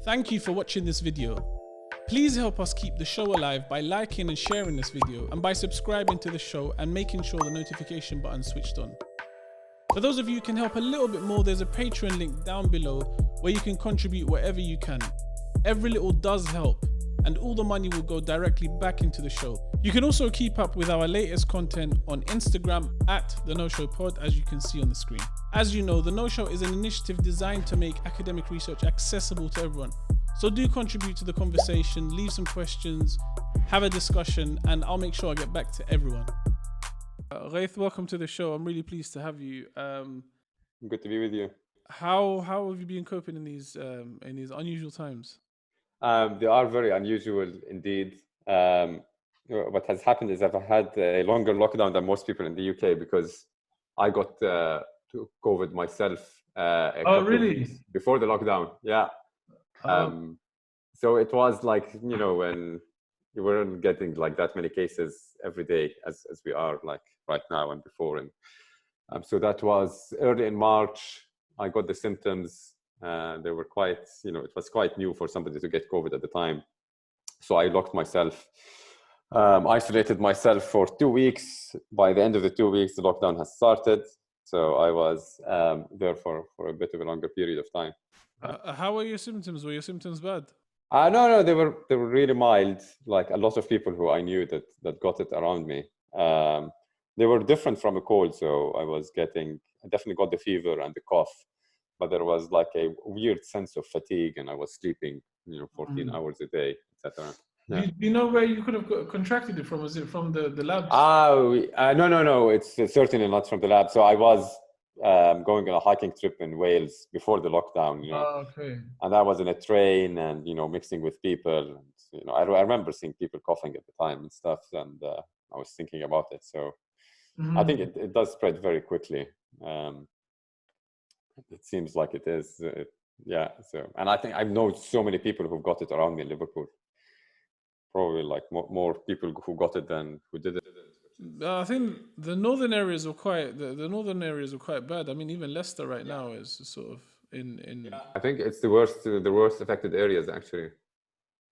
Thank you for watching this video. Please help us keep the show alive by liking and sharing this video and by subscribing to the show and making sure the notification button is switched on. For those of you who can help a little bit more, there's a Patreon link down below where you can contribute whatever you can. Every little does help, and all the money will go directly back into the show. You can also keep up with our latest content on Instagram at The No Show Pod, as you can see on the screen. As you know, The No Show is an initiative designed to make academic research accessible to everyone. So do contribute to the conversation, leave some questions, have a discussion, and I'll make sure I get back to everyone. Ghaith, welcome to the show. I'm really pleased to have you. Good to be with you. How have you been coping in these unusual times? They are very unusual indeed. What has happened is I've had a longer lockdown than most people in the UK because I got COVID myself a couple of weeks before the lockdown. Yeah. So it was like, you know, when you weren't getting like that many cases every day as we are like right now and before. And so that was early in March. I got the symptoms. They were quite, you know, it was quite new for somebody to get COVID at the time. So I locked myself, isolated myself for 2 weeks. By the end of the 2 weeks, the lockdown has started. So I was there for a bit of a longer period of time. How were your symptoms? Were your symptoms bad? No, they were really mild. Like a lot of people who I knew that got it around me. They were different from a cold. So I definitely got the fever and the cough, but there was like a weird sense of fatigue, and I was sleeping, 14 hours a day, etc. Yeah. Do you know where you could have contracted it from? Was it from the lab? No. It's certainly not from the lab. So I was going on a hiking trip in Wales before the lockdown, okay. And I was in a train and, mixing with people. And, I remember seeing people coughing at the time and stuff. And I was thinking about it. So I think it does spread very quickly. It seems like it is. Yeah. So, and I think I know so many people who've got it around me in Liverpool. Probably like more people who got it than who didn't. I think the northern areas are quite the northern areas are quite bad. I mean, even Leicester right now is sort of in. Yeah, I think it's the worst affected areas actually.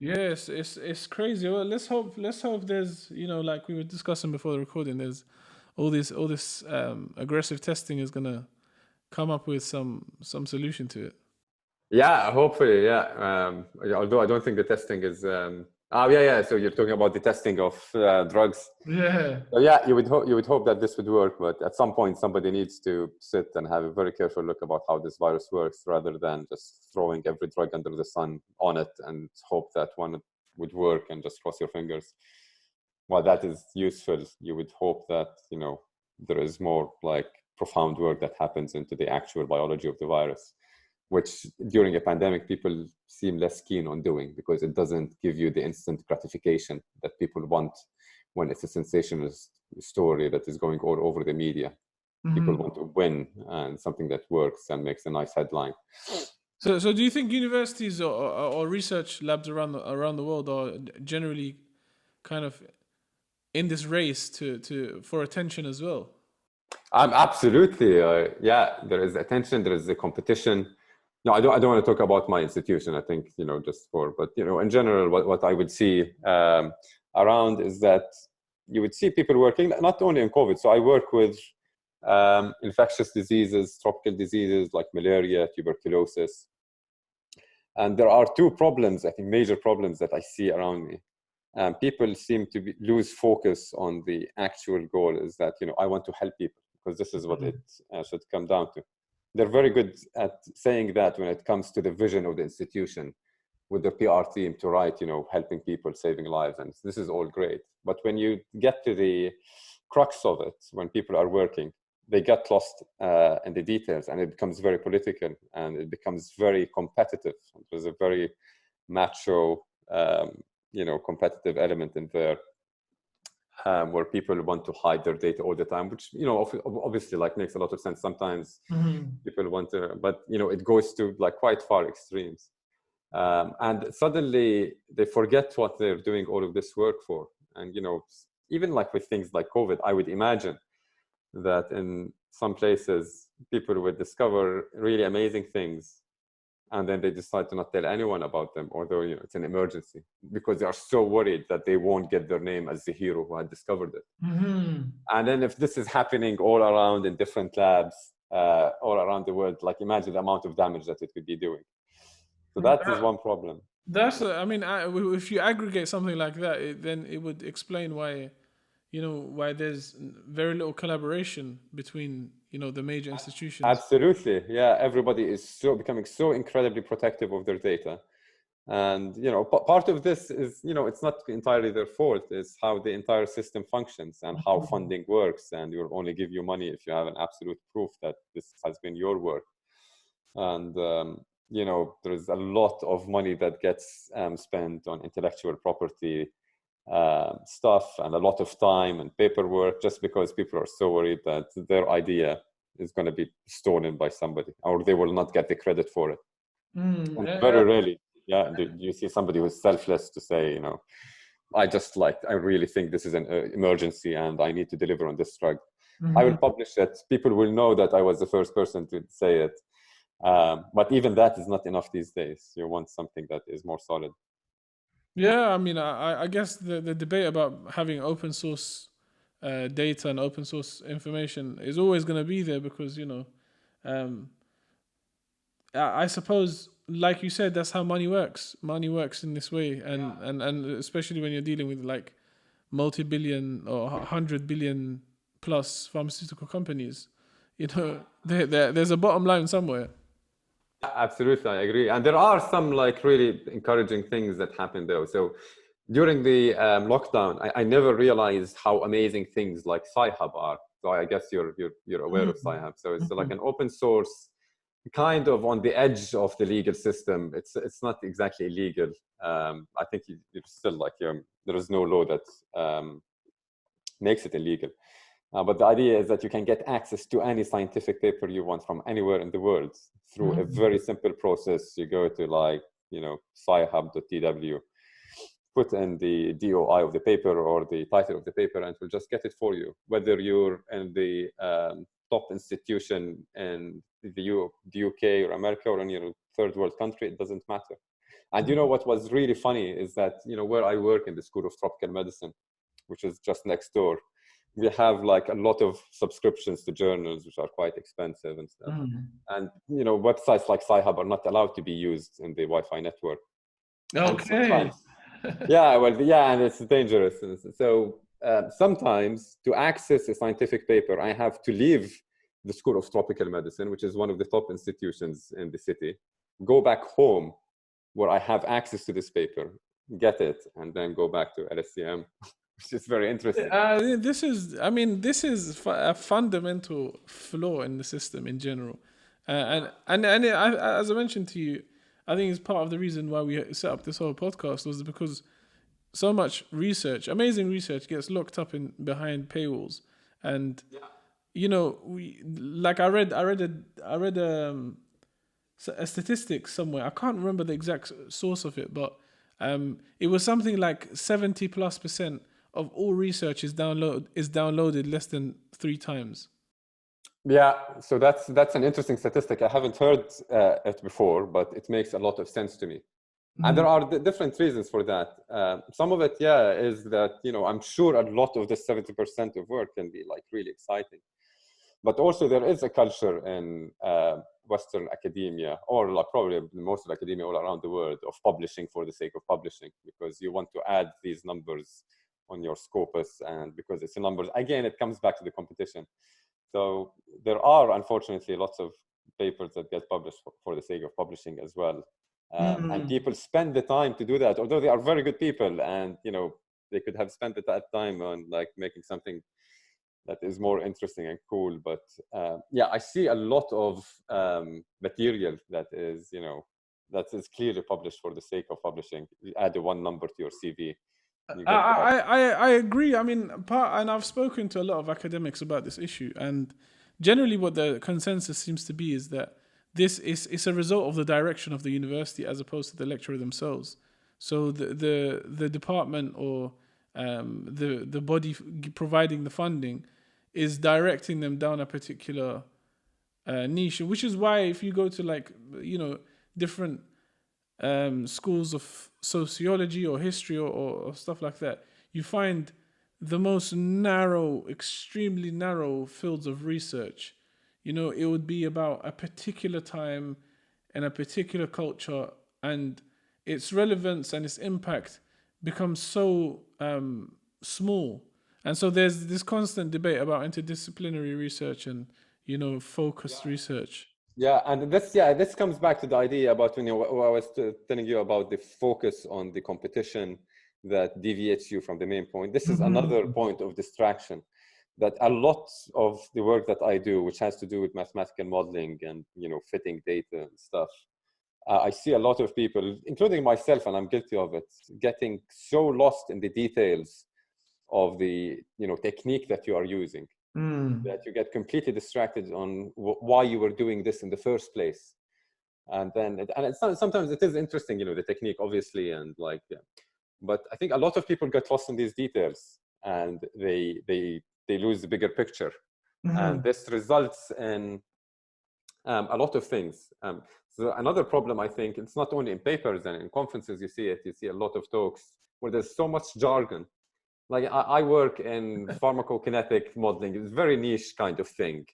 Yes, it's crazy. Well, let's hope there's like we were discussing before the recording. There's all this aggressive testing is gonna come up with some solution to it. Yeah, hopefully. Yeah. Although I don't think the testing is. Yeah. So you're talking about the testing of drugs. Yeah. So yeah, you would hope that this would work, but at some point somebody needs to sit and have a very careful look about how this virus works, rather than just throwing every drug under the sun on it and hope that one would work and just cross your fingers. While that is useful, you would hope that there is more like profound work that happens into the actual biology of the virus, which during a pandemic people seem less keen on doing because it doesn't give you the instant gratification that people want when it's a sensationalist story that is going all over the media. People want to win and something that works and makes a nice headline. So do you think universities or research labs around the world are generally kind of in this race for attention as well? Absolutely. Yeah, there is attention, there is a competition. No, I don't want to talk about my institution. I think, but in general, what I would see around is that you would see people working not only in COVID. So I work with infectious diseases, tropical diseases like malaria, tuberculosis. And there are two problems, I think, major problems that I see around me. People seem to lose focus on the actual goal is that, I want to help people because this is what it should come down to. They're very good at saying that when it comes to the vision of the institution with the PR team to write, helping people, saving lives. And this is all great. But when you get to the crux of it, when people are working, they get lost in the details and it becomes very political and it becomes very competitive. There's a very macho, competitive element in there. Where people want to hide their data all the time, which obviously like makes a lot of sense. Sometimes people want to, but it goes to like quite far extremes, and suddenly they forget what they're doing all of this work for. And even like with things like COVID, I would imagine that in some places people would discover really amazing things and then they decide to not tell anyone about them, although it's an emergency, because they are so worried that they won't get their name as the hero who had discovered it. And then if this is happening all around in different labs all around the world, like imagine the amount of damage that it could be doing. So that is one problem. If you aggregate something like that, then it would explain why, why there's very little collaboration between, the major institutions. Absolutely. Yeah. Everybody is becoming so incredibly protective of their data. And, part of this is, it's not entirely their fault. It's how the entire system functions and how funding works. And we'll only give you money if you have an absolute proof that this has been your work. And, there is a lot of money that gets spent on intellectual property stuff, and a lot of time and paperwork, just because people are so worried that their idea is going to be stolen by somebody, or they will not get the credit for it. Very rarely, do you see somebody who's selfless to say, I really think this is an emergency and I need to deliver on this drug. I will publish it. People will know that I was the first person to say it. But even that is not enough these days. You want something that is more solid. Yeah, I guess the debate about having open source data and open source information is always going to be there, because I suppose, like you said, that's how money works. Money works in this way, and especially when you're dealing with like multi-billion or 100 billion plus pharmaceutical companies, there's a bottom line somewhere. Absolutely, I agree. And there are some like really encouraging things that happen though. So during the lockdown, I never realized how amazing things like Sci-Hub are. So I guess you're aware of Sci-Hub. So it's like an open source, kind of on the edge of the legal system. It's not exactly illegal. I think you're still like there is no law that makes it illegal. But the idea is that you can get access to any scientific paper you want from anywhere in the world through a very simple process. You go to like, scihub.tw, put in the DOI of the paper or the title of the paper, and it will just get it for you. Whether you're in the top institution in the UK or America or any third world country, it doesn't matter. And what was really funny is that, where I work in the School of Tropical Medicine, which is just next door, we have like a lot of subscriptions to journals, which are quite expensive and stuff. And, websites like Sci-Hub are not allowed to be used in the Wi-Fi network. Okay. And it's dangerous. And so sometimes to access a scientific paper, I have to leave the School of Tropical Medicine, which is one of the top institutions in the city, go back home where I have access to this paper, get it, and then go back to LSCM. Which is very interesting. This is a fundamental flaw in the system in general, as I mentioned to you, I think it's part of the reason why we set up this whole podcast was because so much research, amazing research, gets locked up behind paywalls, and I read a statistic somewhere. I can't remember the exact source of it, but it was something like 70+% of all research is downloaded less than 3 times. Yeah, so that's an interesting statistic. I haven't heard it before, but it makes a lot of sense to me. And there are different reasons for that. Some of it, is that, I'm sure a lot of the 70% of work can be like really exciting. But also there is a culture in Western academia, or like probably most of academia all around the world, of publishing for the sake of publishing, because you want to add these numbers on your scopus, and because it's a numbers, again, it comes back to the competition. So there are, unfortunately, lots of papers that get published for the sake of publishing as well. And people spend the time to do that, although they are very good people, and they could have spent that time on like making something that is more interesting and cool. But I see a lot of material that is clearly published for the sake of publishing. You add one number to your CV. I agree. And I've spoken to a lot of academics about this issue, and generally what the consensus seems to be is that it's a result of the direction of the university as opposed to the lecturer themselves. So the department or the body providing the funding is directing them down a particular niche, which is why if you go to different schools of sociology or history or stuff like that, you find the most narrow, extremely narrow fields of research. You know, it would be about a particular time and a particular culture, and its relevance and its impact becomes so small. And so there's this constant debate about interdisciplinary research and, you know, focused research. Yeah, and this comes back to the idea about, you know, what I was telling you about the focus on the competition that deviates you from the main point. This is another point of distraction, that a lot of the work that I do, which has to do with mathematical modeling and, you know, fitting data and stuff, I see a lot of people, including myself, and I'm guilty of it, getting so lost in the details of the, you know, technique that you are using, that you get completely distracted on why you were doing this in the first place. And then, it's not, sometimes it is interesting, you know, the technique, obviously, and like, yeah. But I think a lot of people get lost in these details, and they lose the bigger picture. And this results in a lot of things. So another problem, I think, it's not only in papers and in conferences, you see a lot of talks where there's so much jargon. Like I work in pharmacokinetic modeling. It's a very niche kind of thing,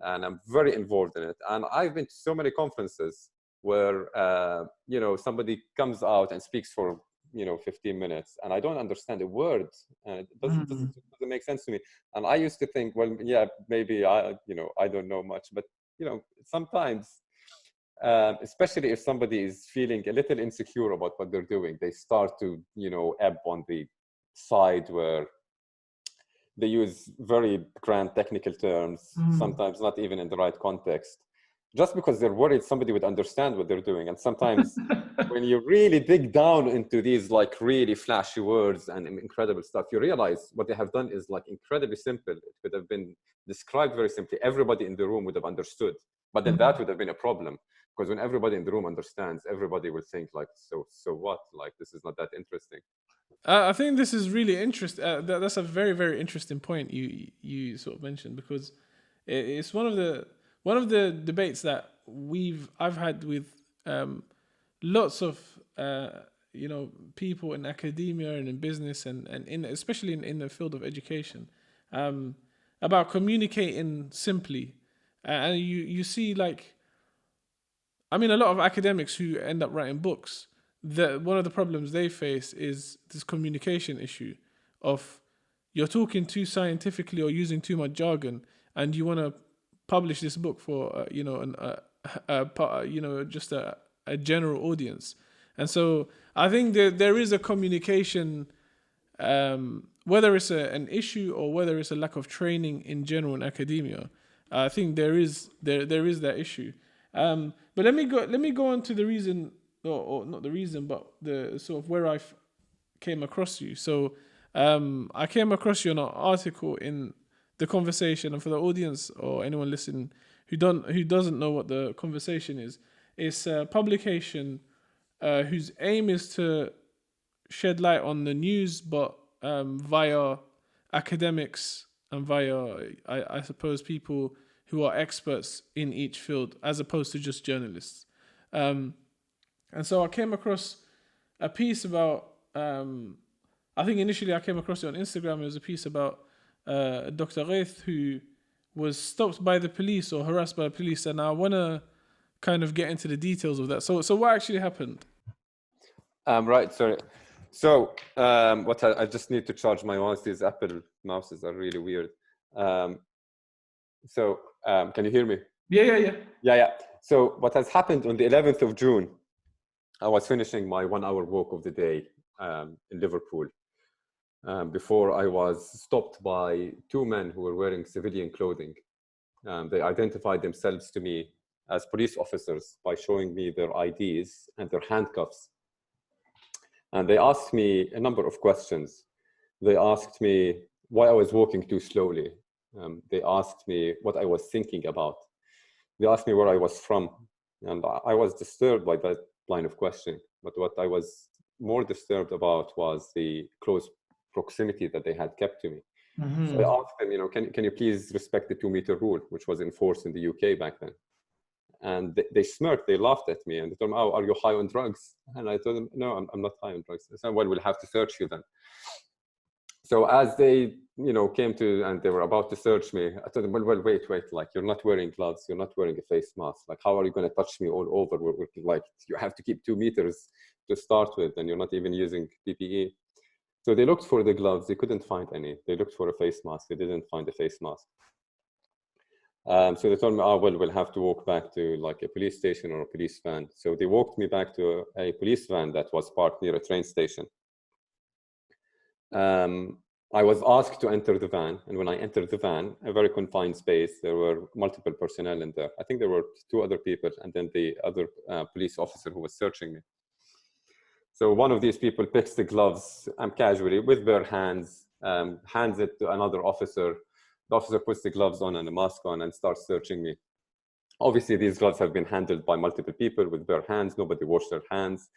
and I'm very involved in it. And I've been to so many conferences where, you know, somebody comes out and speaks for, you know, 15 minutes, and I don't understand a word, and it doesn't make sense to me. And I used to think, well, yeah, maybe I don't know much, but, you know, sometimes, especially if somebody is feeling a little insecure about what they're doing, they start to, you know, ebb on the side where they use very grand technical terms, sometimes not even in the right context, just because they're worried somebody would understand what they're doing. And sometimes when you really dig down into these like really flashy words and incredible stuff, you realize what they have done is like incredibly simple. It could have been described very simply. Everybody in the room would have understood, but then that would have been a problem, because when everybody in the room understands, everybody will think like, so what? Like, this is not that interesting. I think this is really interesting. That's a very, very interesting point you sort of mentioned, because it's one of the debates that I've had with lots of you know, people in academia and in business and especially in the field of education, about communicating simply. And you see, like, I mean, a lot of academics who end up writing books, one of the problems they face is this communication issue of you're talking too scientifically or using too much jargon, and you want to publish this book for you know, you know, just a general audience. And so I think there is a communication, whether it's an issue or whether it's a lack of training in general in academia. I think there is that issue. But let me go on to the reason, or not the reason, but the sort of where I came across you. So I came across you in an article in The Conversation, and for the audience or anyone listening who doesn't know what The Conversation is, it's a publication whose aim is to shed light on the news, but via academics and via, I suppose, people who are experts in each field, as opposed to just journalists. And so I came across a piece about, I think initially I came across it on Instagram. It was a piece about Dr. Ghaith, who was stopped by the police or harassed by the police. And I want to kind of get into the details of that. So what actually happened? Right, sorry. So what I just need to charge my mouse. These Apple mouses are really weird. So can you hear me? Yeah. So what has happened on the 11th of June, I was finishing my 1 hour walk of the day in Liverpool before I was stopped by two men who were wearing civilian clothing. They identified themselves to me as police officers by showing me their IDs and their handcuffs. And they asked me a number of questions. They asked me why I was walking too slowly. They asked me what I was thinking about. They asked me where I was from. And I was disturbed by that line of questioning. But what I was more disturbed about was the close proximity that they had kept to me. So I asked them, you know, can you please respect the 2 meter rule, which was enforced in the UK back then? And they smirked, they laughed at me, and they told me, "Oh, are you high on drugs?" And I told them, "No, I'm not high on drugs." They said, "Well, we'll have to search you then." So as they, came to, and they were about to search me, I told them, well, wait, like, you're not wearing gloves, you're not wearing a face mask. Like, how are you going to touch me all over? Like, you have to keep 2 meters to start with, and you're not even using PPE. So they looked for the gloves, they couldn't find any. They looked for a face mask, they didn't find a face mask. So they told me, "Oh, well, we'll have to walk back to like a police station or a police van." So they walked me back to a police van that was parked near a train station. I was asked to enter the van, and when I entered the van, a very confined space, there were multiple personnel in there. I think there were 2 other people, and then the other police officer who was searching me. So one of these people picks the gloves casually with bare hands, hands it to another officer. The officer puts the gloves on and a mask on and starts searching me. Obviously, these gloves have been handled by multiple people with bare hands. Nobody washed their hands.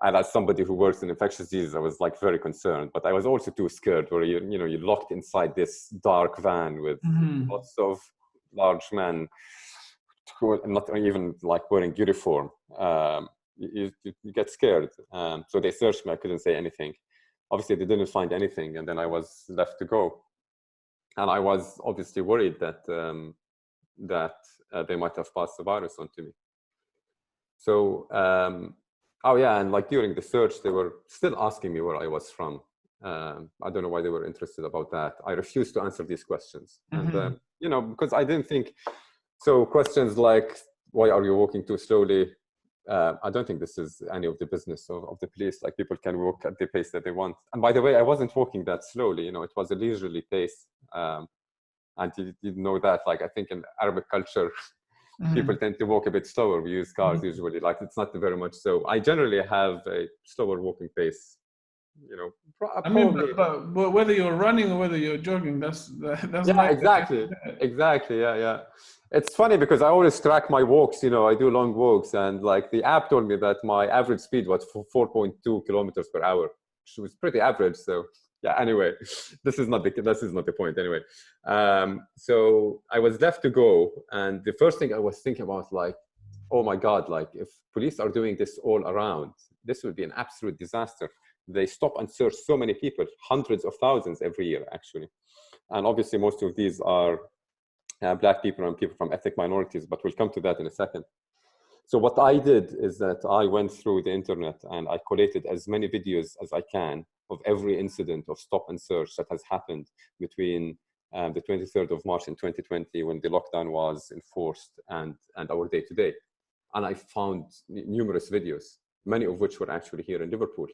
And as somebody who works in infectious diseases, I was like very concerned, but I was also too scared where you're locked inside this dark van with lots of large men who are not even like wearing uniform. You get scared. So they searched me, I couldn't say anything. Obviously they didn't find anything, and then I was left to go. And I was obviously worried that they might have passed the virus on to me. So, oh yeah, and like during the search, they were still asking me where I was from. I don't know why they were interested about that. I refused to answer these questions. And, because I didn't think, so questions like, why are you walking too slowly? I don't think this is any of the business of the police. Like, people can walk at the pace that they want. And by the way, I wasn't walking that slowly, it was a leisurely pace. And you know that, like, I think in Arabic culture, people tend to walk a bit slower. We use cars usually, like, it's not very much so. I generally have a slower walking pace, I mean, but whether you're running or whether you're jogging, that's yeah, exactly. Yeah. It's funny because I always track my walks. I do long walks, and like the app told me that my average speed was 4.2 kilometers per hour, which was pretty average. So yeah. Anyway, this is not the point. Anyway, so I was left to go, and the first thing I was thinking about, like, oh my God, like if police are doing this all around, this would be an absolute disaster. They stop and search so many people, hundreds of thousands every year, actually. And obviously, most of these are Black people and people from ethnic minorities, but we'll come to that in a second. So what I did is that I went through the internet and I collated as many videos as I can of every incident of stop and search that has happened between the 23rd of March in 2020, when the lockdown was enforced, and our day to day. And I found numerous videos, many of which were actually here in Liverpool.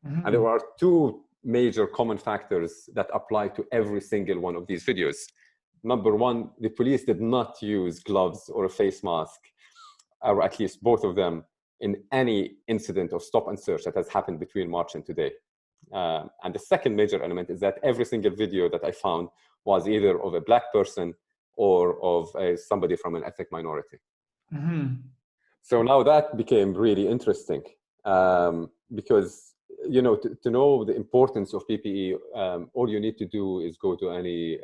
And there are 2 major common factors that apply to every single one of these videos. Number one, the police did not use gloves or a face mask, or at least both of them, in any incident of stop and search that has happened between March and today. And the second major element is that every single video that I found was either of a Black person or of somebody from an ethnic minority. So now that became really interesting, because to know the importance of PPE, all you need to do is go to any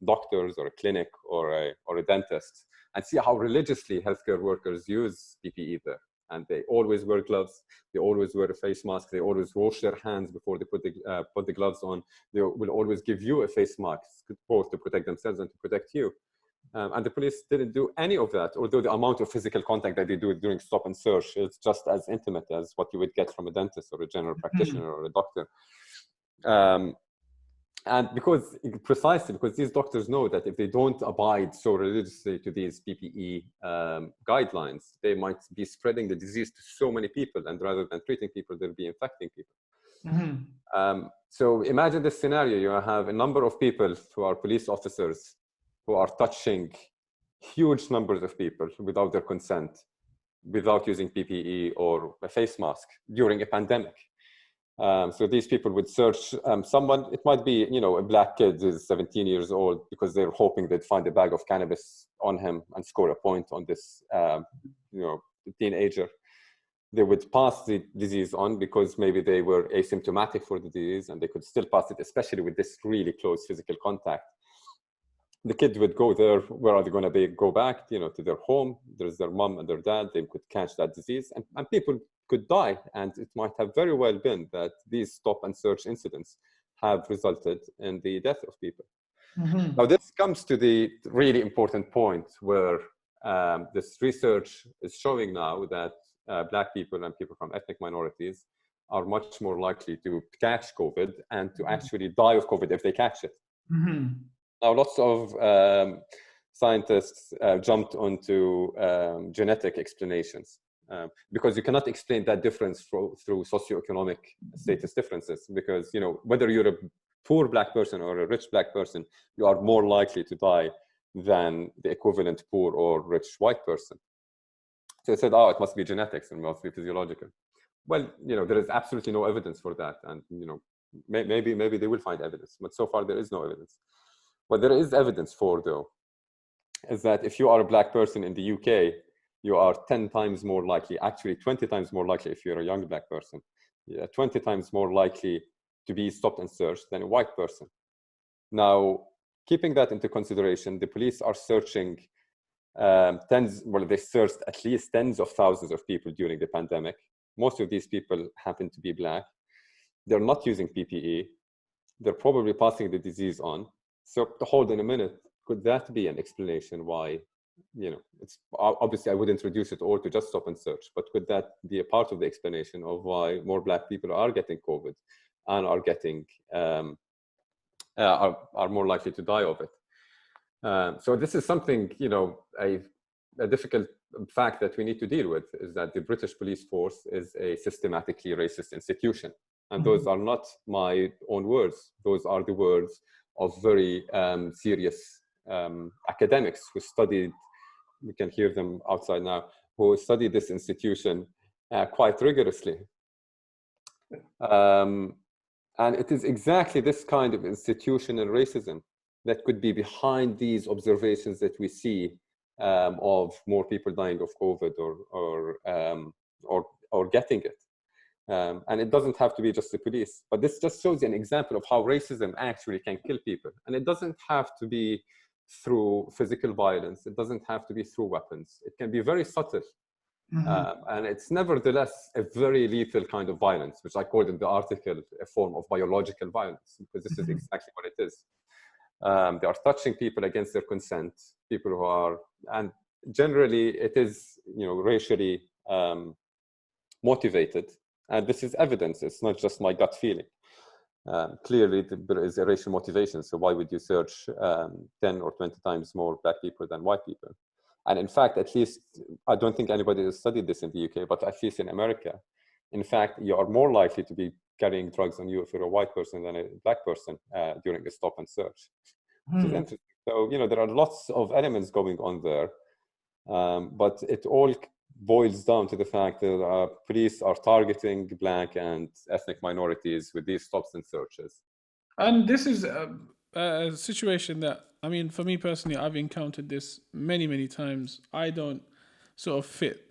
doctors or a clinic or a dentist and see how religiously healthcare workers use PPE there. And they always wear gloves, they always wear a face mask, they always wash their hands before they put the gloves on. They will always give you a face mask, both to protect themselves and to protect you. And the police didn't do any of that, although the amount of physical contact that they do during stop and search is just as intimate as what you would get from a dentist or a general practitioner or a doctor. And precisely because these doctors know that if they don't abide so religiously to these PPE guidelines, they might be spreading the disease to so many people, and rather than treating people, they'll be infecting people. So imagine this scenario: you have a number of people who are police officers who are touching huge numbers of people without their consent, without using PPE or a face mask during a pandemic. So these people would search someone. It might be, a Black kid who's 17 years old, because they're hoping they'd find a bag of cannabis on him and score a point on this, teenager. They would pass the disease on because maybe they were asymptomatic for the disease, and they could still pass it, especially with this really close physical contact. the kids would go there. Where are they going to go back? To their home. There's their mom and their dad. They could catch that disease, and people could die. And it might have very well been that these stop and search incidents have resulted in the death of people. Mm-hmm. Now, this comes to the really important point where this research is showing now that Black people and people from ethnic minorities are much more likely to catch COVID and to actually die of COVID if they catch it. Mm-hmm. Now, lots of scientists jumped onto genetic explanations because you cannot explain that difference through socioeconomic status differences. Because whether you're a poor Black person or a rich Black person, you are more likely to die than the equivalent poor or rich white person. So they said, oh, it must be genetics and must be physiological. Well, there is absolutely no evidence for that, and maybe they will find evidence, but so far there is no evidence. What there is evidence for, though, is that if you are a Black person in the UK, you are 10 times more likely, actually 20 times more likely if you're a young Black person, 20 times more likely to be stopped and searched than a white person. Now, keeping that into consideration, the police are searching they searched at least tens of thousands of people during the pandemic. Most of these people happen to be Black. They're not using PPE. They're probably passing the disease on. So hold on a minute, could that be an explanation why, it's obviously I would introduce it all to just stop and search, but could that be a part of the explanation of why more Black people are getting COVID and are getting, are more likely to die of it? So this is something, a difficult fact that we need to deal with, is that the British police force is a systematically racist institution. And those are not my own words. Those are the words of very serious academics who studied, we can hear them outside now, who studied this institution quite rigorously. And it is exactly this kind of institutional racism that could be behind these observations that we see of more people dying of COVID or getting it. And it doesn't have to be just the police, but this just shows you an example of how racism actually can kill people. And it doesn't have to be through physical violence. It doesn't have to be through weapons. It can be very subtle. And it's nevertheless a very lethal kind of violence, which I called in the article a form of biological violence, because this is exactly what it is. They are touching people against their consent, people who are, and generally it is, racially motivated. And this is evidence. It's not just my gut feeling. Clearly, there is a racial motivation. So why would you search 10 or 20 times more Black people than white people? And in fact, at least, I don't think anybody has studied this in the UK, but at least in America, in fact, you are more likely to be carrying drugs on you if you're a white person than a Black person during a stop and search. Which is interesting. So, there are lots of elements going on there, but it all boils down to the fact that police are targeting Black and ethnic minorities with these stops and searches. And this is a situation that, I mean, for me personally, I've encountered this many, many times. I don't sort of fit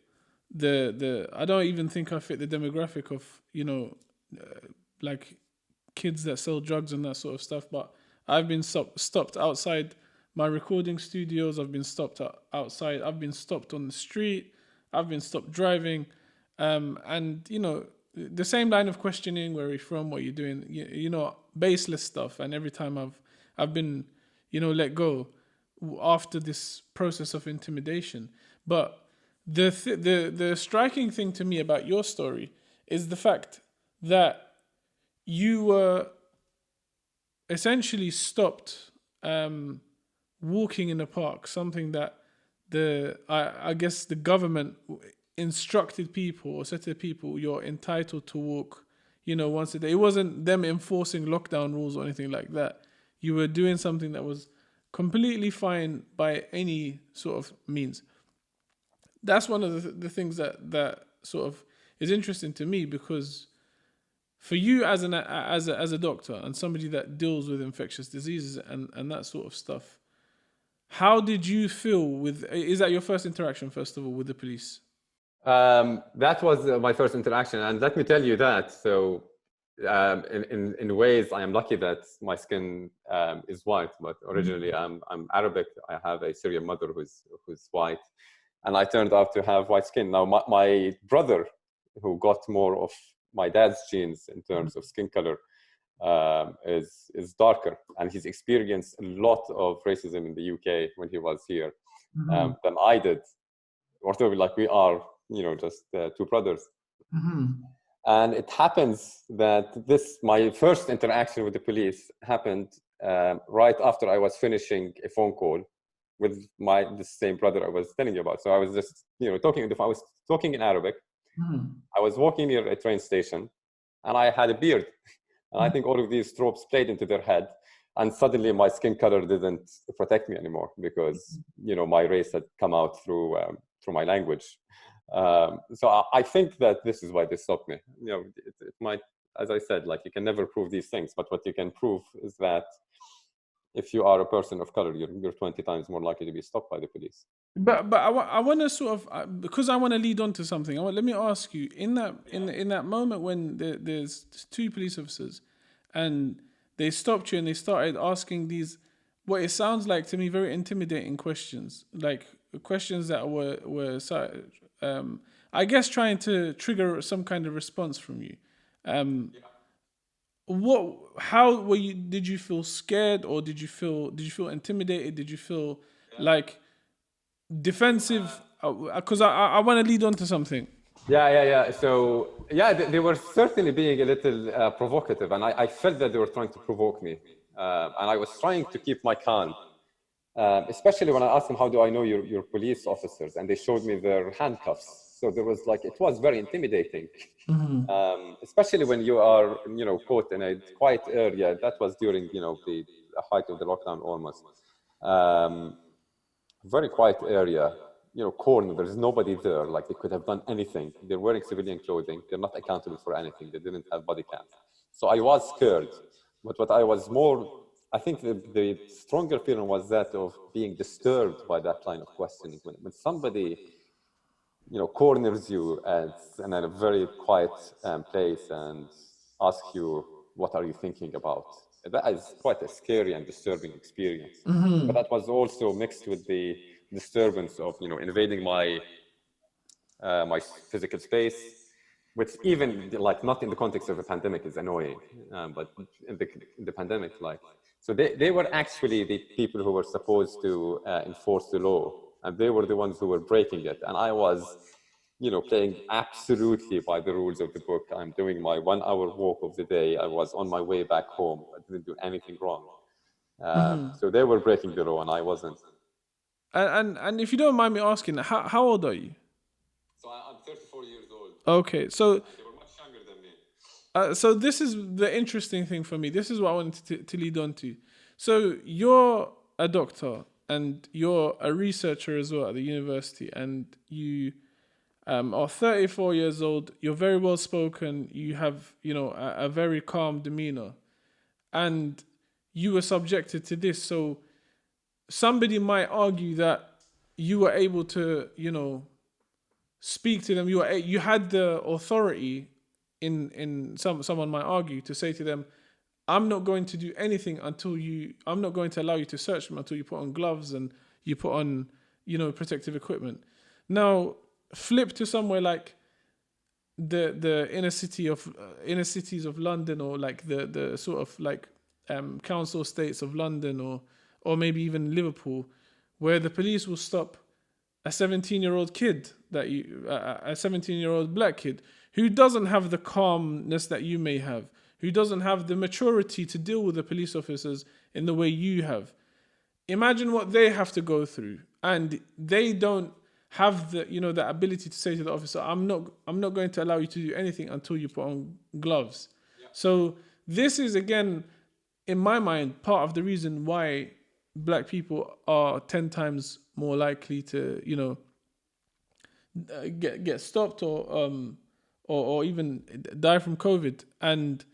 I don't even think I fit the demographic of, like kids that sell drugs and that sort of stuff. But I've been stopped outside my recording studios. I've been stopped outside. I've been stopped on the street. I've been stopped driving. And, the same line of questioning, where are you from, what are you doing, baseless stuff. And every time I've been, let go after this process of intimidation. But the striking thing to me about your story is the fact that you were essentially stopped walking in the park, something that I guess the government instructed people or said to people, you're entitled to walk, once a day. It wasn't them enforcing lockdown rules or anything like that. You were doing something that was completely fine by any sort of means. That's one of the things that sort of is interesting to me, because for you as a doctor and somebody that deals with infectious diseases and that sort of stuff, how did you feel is that your first interaction, first of all, with the police? That was my first interaction. And let me tell you that. So in ways, I am lucky that my skin is white, but originally I'm Arabic. I have a Syrian mother who's white, and I turned out to have white skin. Now my brother, who got more of my dad's genes in terms of skin color, is darker, and he's experienced a lot of racism in the UK when he was here than I did. Although like we are, just two brothers. And it happens that my first interaction with the police happened right after I was finishing a phone call with the same brother I was telling you about. So I was just, I was talking in Arabic. I was walking near a train station, and I had a beard. And I think all of these tropes played into their head. And suddenly my skin color didn't protect me anymore because, my race had come out through my language. So I think that this is why they stopped me. It might, as I said, like you can never prove these things, but what you can prove is that if you are a person of color, you're 20 times more likely to be stopped by the police. But I want to sort of, because I want to lead on to something. Let me ask you, in that moment when there's two police officers, and they stopped you and they started asking these, what it sounds like to me, very intimidating questions, like questions that were I guess trying to trigger some kind of response from you. How were you? Did you feel scared, or did you feel intimidated? Did you feel like defensive? Because I want to lead on to something. Yeah. So they were certainly being a little provocative, and I felt that they were trying to provoke me, and I was trying to keep my calm, especially when I asked them, "How do I know you're police officers?" And they showed me their handcuffs. So there was it was very intimidating, especially when you are caught in a quiet area. That was during the height of the lockdown almost. Very quiet area. Corner, there's nobody there, like they could have done anything. They're wearing civilian clothing. They're not accountable for anything. They didn't have body cams. So I was scared. But what I was I think the stronger feeling was that of being disturbed by that line of questioning. When somebody, corners you in a very quiet place and asks you, what are you thinking about? That is quite a scary and disturbing experience. But that was also mixed with the disturbance of invading my my physical space, which even not in the context of a pandemic is annoying, but in the pandemic, so they were actually the people who were supposed to enforce the law, and they were the ones who were breaking it, and I was playing absolutely by the rules of the book. I'm doing my 1 hour walk of the day. I was on my way back home. I didn't do anything wrong. So they were breaking the law and I wasn't. And if you don't mind me asking, how old are you? So I'm 34 years old. Okay, so they were much younger than me. So this is the interesting thing for me. This is what I wanted to lead on to. So you're a doctor and you're a researcher as well at the university, and you are 34 years old. You're very well spoken. You have, a very calm demeanor, and you were subjected to this. So somebody might argue that you were able to, speak to them. You had the authority. Someone might argue to say to them, I'm not going to do anything I'm not going to allow you to search them until you put on gloves and you put on, protective equipment. Now, flip to somewhere like the inner cities of London, or like the sort of council estates of London, or maybe even Liverpool, where the police will stop a 17-year-old kid a 17-year-old black kid who doesn't have the calmness that you may have, who doesn't have the maturity to deal with the police officers in the way you have. Imagine what they have to go through, and they don't have the ability to say to the officer, I'm not going to allow you to do anything until you put on gloves. Yeah. So this is, again, in my mind, part of the reason why black people are 10 times more likely to, get stopped or even die from COVID. And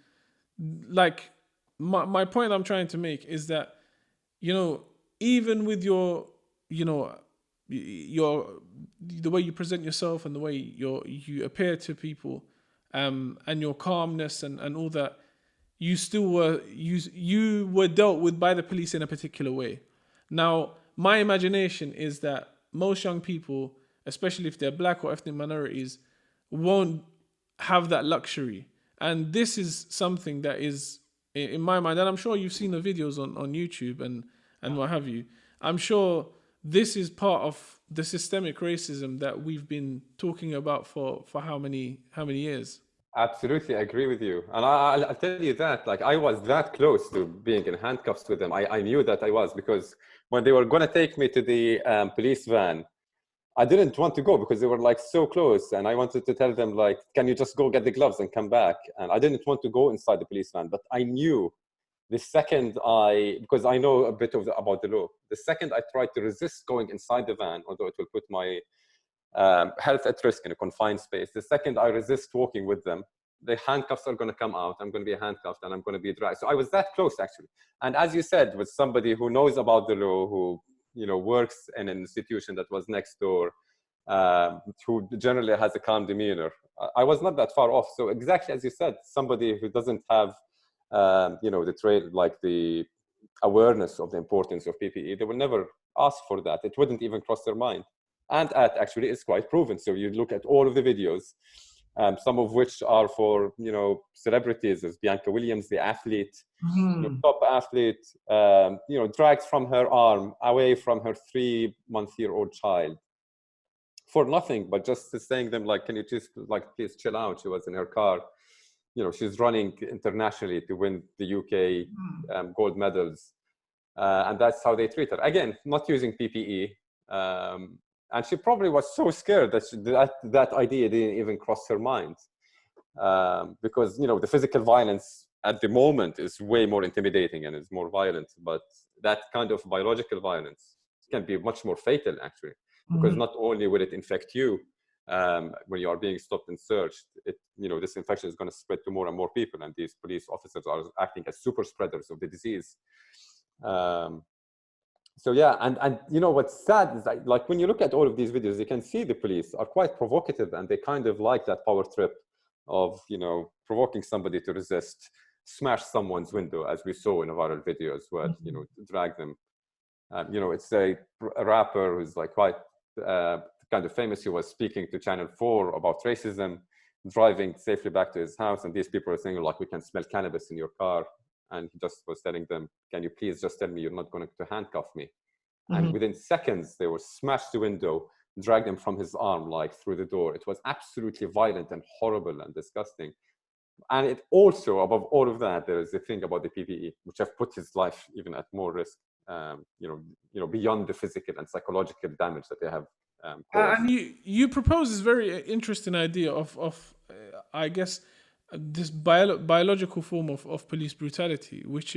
my point I'm trying to make is that, even with your the way you present yourself and the way you appear to people, and your calmness and all that, you still were you were dealt with by the police in a particular way. Now, my imagination is that most young people, especially if they're black or ethnic minorities, won't have that luxury. And this is something that is, in my mind, and I'm sure you've seen the videos on YouTube and what have you. I'm sure this is part of the systemic racism that we've been talking about for how many years? Absolutely, I agree with you. And I'll tell you that, like, I was that close to being in handcuffs with them. I knew that I was, because when they were going to take me to the police van, I didn't want to go because they were like so close. And I wanted to tell them, like, can you just go get the gloves and come back? And I didn't want to go inside the police van, but I knew the second because I know a bit about the law, the second I tried to resist going inside the van, although it will put my health at risk in a confined space, the second I resist walking with them, the handcuffs are going to come out. I'm going to be handcuffed and I'm going to be dragged. So I was that close, actually. And as you said, with somebody who knows about the law, who works in an institution that was next door, who generally has a calm demeanor, I was not that far off. So exactly as you said, somebody who doesn't have the trade, like the awareness of the importance of PPE, they will never ask for that. It wouldn't even cross their mind. And actually, it's quite proven. So you look at all of the videos, some of which are for celebrities, as Bianca Williams, the athlete, top athlete, dragged from her arm away from her 3-month-old child for nothing, but just saying them, like, can you just, like, please chill out? She was in her car. She's running internationally to win the UK gold medals, and that's how they treat her. Again, not using PPE. And she probably was so scared that that idea didn't even cross her mind, because the physical violence at the moment is way more intimidating and is more violent. But that kind of biological violence can be much more fatal, actually, because not only will it infect you when you are being stopped and searched, this infection is going to spread to more and more people, and these police officers are acting as super spreaders of the disease. So yeah, and what's sad is that, like, when you look at all of these videos, you can see the police are quite provocative, and they kind of like that power trip of provoking somebody to resist, smash someone's window, as we saw in a viral video as well. Drag them. It's a rapper who's like quite kind of famous. He was speaking to Channel 4 about racism, driving safely back to his house, and these people are saying, like, we can smell cannabis in your car. And he just was telling them, can you please just tell me you're not going to handcuff me? And within seconds, they would smash the window, drag them from his arm, like, through the door. It was absolutely violent and horrible and disgusting. And it also, above all of that, there is the thing about the PPE, which have put his life even at more risk, beyond the physical and psychological damage that they have caused. And you propose this very interesting idea of I guess, this biological form of police brutality, which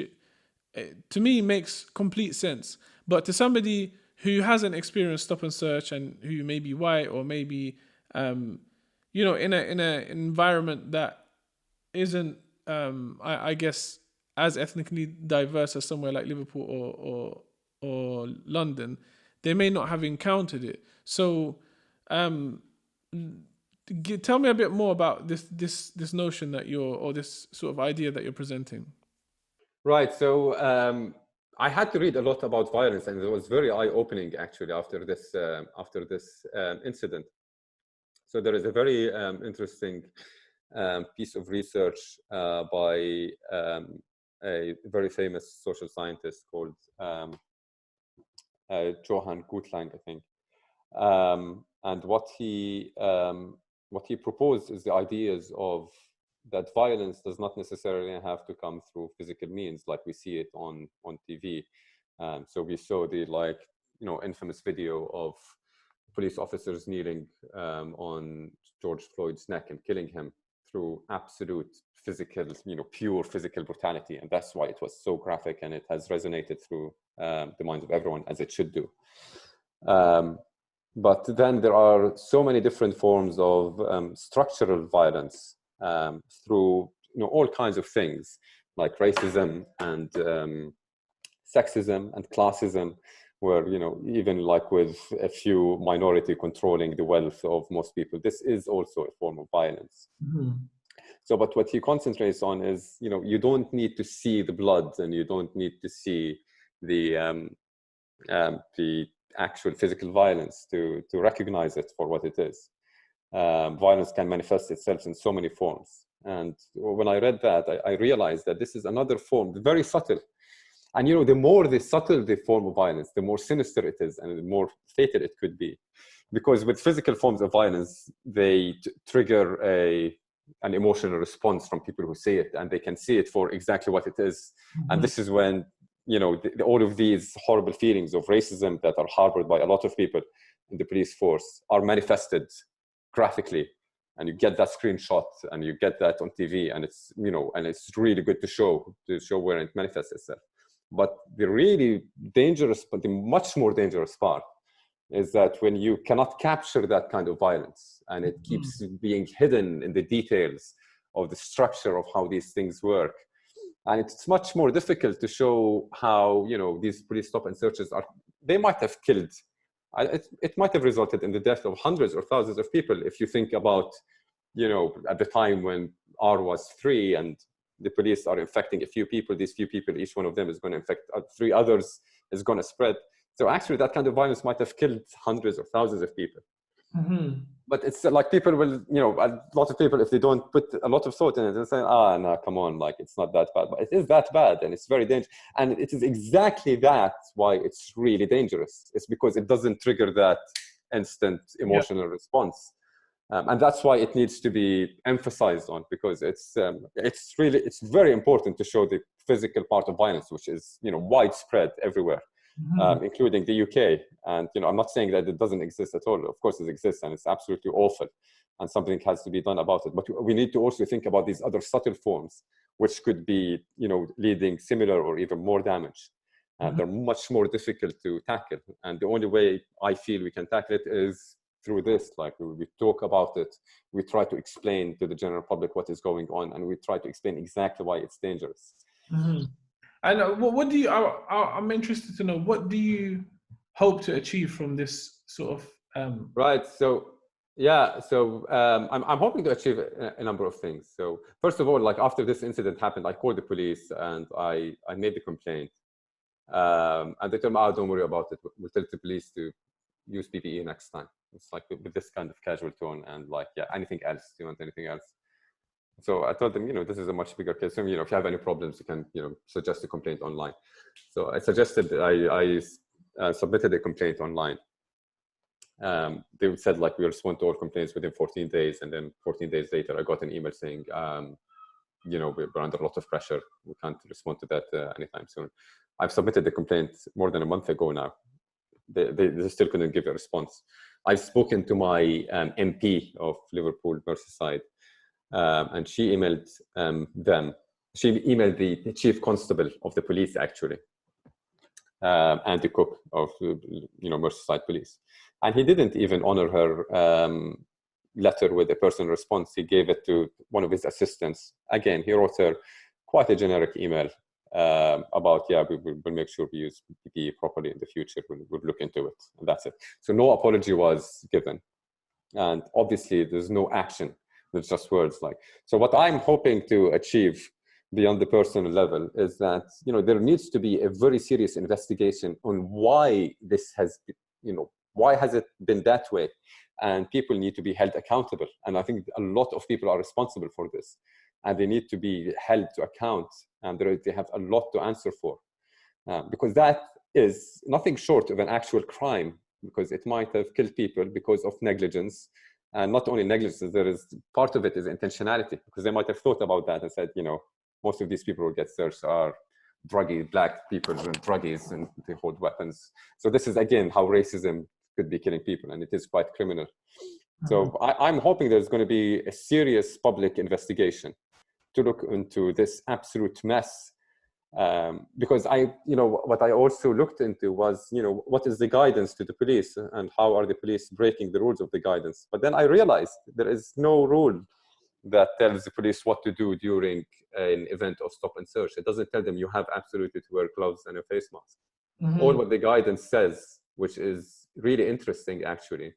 to me makes complete sense. But to somebody who hasn't experienced stop and search, and who may be white, or maybe in an environment that isn't I guess as ethnically diverse as somewhere like Liverpool or London, they may not have encountered it. So tell me a bit more about this notion that or this sort of idea that you're presenting. Right. So I had to read a lot about violence, and it was very eye-opening, actually, after this incident. So there is a very interesting piece of research by a very famous social scientist called Johan Gutlang, I think. And what he proposed is the ideas of that violence does not necessarily have to come through physical means, like we see it on TV. So we saw the infamous video of police officers kneeling on George Floyd's neck and killing him through absolute physical, pure physical brutality, and that's why it was so graphic, and it has resonated through the minds of everyone, as it should do. But then there are so many different forms of structural violence through all kinds of things, like racism and sexism and classism, where even like with a few minority controlling the wealth of most people, this is also a form of violence. So, but what he concentrates on is, you don't need to see the blood, and you don't need to see the actual physical violence to recognize it for what it is. Violence can manifest itself in so many forms. And when I read that, I realized that this is another form, very subtle. And the more the subtle the form of violence, the more sinister it is, and the more fatal it could be. Because with physical forms of violence, they trigger an emotional response from people who see it, and they can see it for exactly what it is. And this is when all of these horrible feelings of racism that are harbored by a lot of people in the police force are manifested graphically, and you get that screenshot and you get that on TV, and it's and it's really good to show where it manifests itself. But the really dangerous, but the much more dangerous part is that when you cannot capture that kind of violence, and it keeps being hidden in the details of the structure of how these things work. And it's much more difficult to show how, these police stop and searches they might have killed. It might have resulted in the death of hundreds or thousands of people. If you think about, at the time when R was 3 and the police are infecting a few people, these few people, each one of them is going to infect 3 others, is going to spread. So actually that kind of violence might have killed hundreds or thousands of people. But it's like people will, a lot of people, if they don't put a lot of thought in it, they'll say, no, come on, like it's not that bad. But it is that bad, and it's very dangerous. And it is exactly that why it's really dangerous. It's because it doesn't trigger that instant emotional response. And that's why it needs to be emphasized on, because it's very important to show the physical part of violence, which is, widespread everywhere. Including the UK. And, I'm not saying that it doesn't exist at all. Of course it exists, and it's absolutely awful, and something has to be done about it. But we need to also think about these other subtle forms, which could be, leading similar or even more damage. They're much more difficult to tackle. And the only way I feel we can tackle it is through this. Like, we talk about it, we try to explain to the general public what is going on, and we try to explain exactly why it's dangerous. And what do you? I'm interested to know, what do you hope to achieve from this sort of? Right. So I'm hoping to achieve a number of things. So first of all, like after this incident happened, I called the police and I made the complaint. And they told me, don't worry about it. We'll tell the police to use PPE next time. It's like with this kind of casual tone, and like, anything else? Do you want anything else? So I told them, this is a much bigger case. So, if you have any problems, you can, suggest a complaint online. So I suggested, I submitted a complaint online. They said, like, we respond to all complaints within 14 days. And then 14 days later, I got an email saying, we're under a lot of pressure. We can't respond to that anytime soon. I've submitted the complaint more than a month ago now. They still couldn't give a response. I've spoken to my MP of Liverpool, Merseyside. And she emailed them. She emailed the chief constable of the police, actually, and the cook of Merseyside police. And he didn't even honor her letter with a personal response. He gave it to one of his assistants. Again, he wrote her quite a generic email about, we'll make sure we use PPE properly in the future. We'll look into it. And that's it. So no apology was given. And obviously, there's no action. It's just words. So what I'm hoping to achieve beyond the personal level is that, there needs to be a very serious investigation on why this has, why has it been that way? And people need to be held accountable. And I think a lot of people are responsible for this, and they need to be held to account, and they have a lot to answer for, because that is nothing short of an actual crime, because it might have killed people because of negligence. And not only negligence, there is part of it is intentionality, because they might have thought about that and said, most of these people who get searched are druggy black people and druggies, and they hold weapons. So this is, again, how racism could be killing people, and it is quite criminal. So I'm hoping there's going to be a serious public investigation to look into this absolute mess. Because what I also looked into was, what is the guidance to the police, and how are the police breaking the rules of the guidance? But then I realized there is no rule that tells the police what to do during an event of stop and search. It doesn't tell them you have absolutely to wear gloves and a face mask. All what the guidance says, which is really interesting, actually,